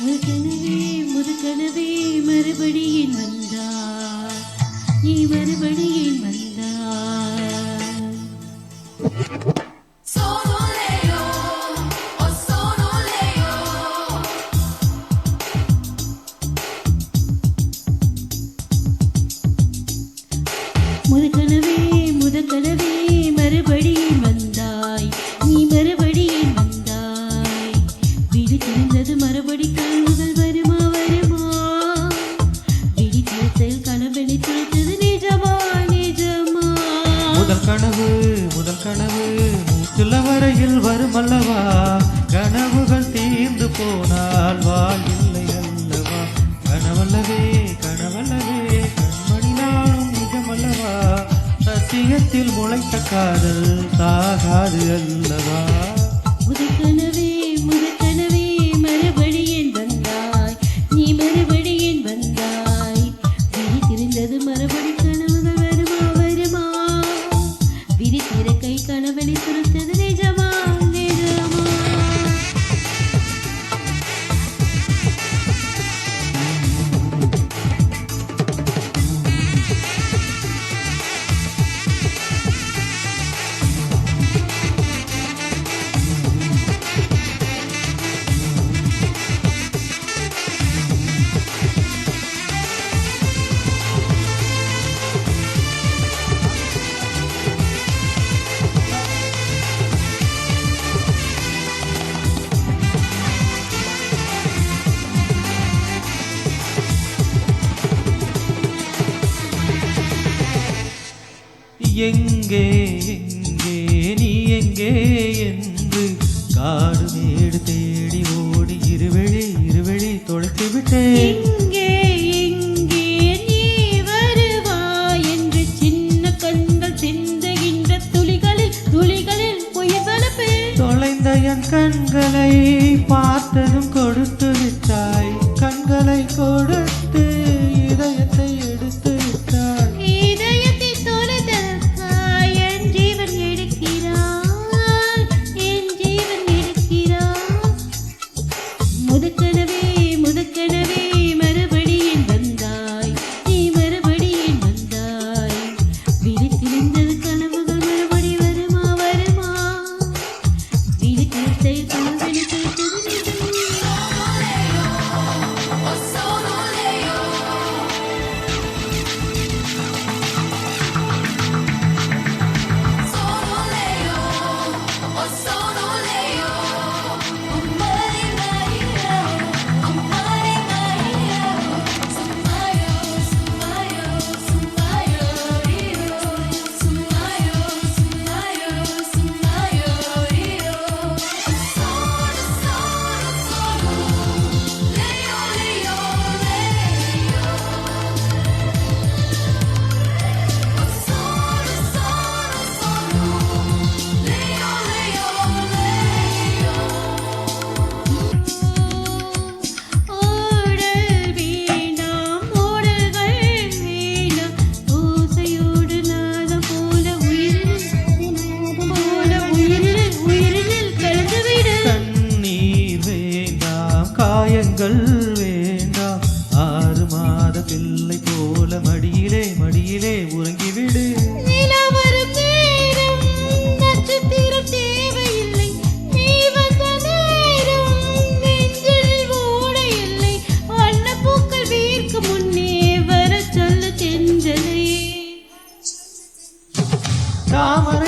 முதுகனவே முதுகனவே மறுபடியும் வந்தார், நீ மறுபடியும் வந்தார். முதுகனவே முதுகனவே மறுபடியும் வந்தாய், நீ மறுபடியும் வந்தாய். விழி திறந்தது மறுபடி கனவுகள் வருமா வருமா, விழி திறத்தல் கனவெளி துளைத்தது நிஜமா நிஜமா. முதல் கனவு மூச்சுள்ள வரையில் வரும் அல்லவா, கனவுகள் தீர்ந்து போனால் வாழ்வில்லை அல்லவா. கனவல்லவே கனவல்லவே கண்மணி நாளும் நிஜமல்லவா, சத்தியத்தில் முளைத்த காதல் சாகாது அல்லவா. முதுகனவே முதுகனவே மறுபடியும் வந்தாய், நீ மறுபடியும் வந்தாய். விழி திறந்தது மறுபடி கனவுகள் வருமா வருமா, விழி திறக்கை கனவெளி துளைத்தது நிஜமா நிஜமா. எங்கே எங்கே நீ எங்கே என்று காடு மேடு தேடி ஓடி இருவழி தொலைத்து விட்டேன். எங்கே எங்கே நீ வருவாய் என்று சின்ன கண்கள் சிந்துகின்ற துளிகளில் துளிகளில் உயிர் வளர்ப்பேன். தொலைந்த என் கண்களை பார்த்ததும் கொடுத்து விட்டாய், கண்களை கொடுத்து இதயத்தை எடுத்து விட்டாய். இதயத்தை தொலைதற்காய் என் ஜீவன் எடுக்கிறாய், என் ஜீவன் எடுக்கிறாய். முதுகனவே முதுகனவே மறுபடியும் வந்தாய், நீ மறுபடியும் வந்தாய். விழி திறந்தது கனவுகள் மறுபடி வருமா வருமா, விழி திறத்தை கனவெளி துளைத்தது நிஜமா. ஓடல் வேண்டாம் ஓடல்கள் வேண்டாம், ஓசையோடு நாதம் போல உயிரில் கலந்துவிடு. கண்ணீர் வேண்டாம் காயங்கள் வேண்டாம், 6 மாத பிள்ளை போல மடியிலே உறங்கிவிடு. நிலா வரும் நேரம் நட்சத்திரம் தேவையில்லை, நீ வந்த நேரம் நெஞ்சில் ஓட இல்லை. வண்ணப்பூக்கள் வீர்க்கும் முன்னே வர சொல்ல தென்றலே. தாமரை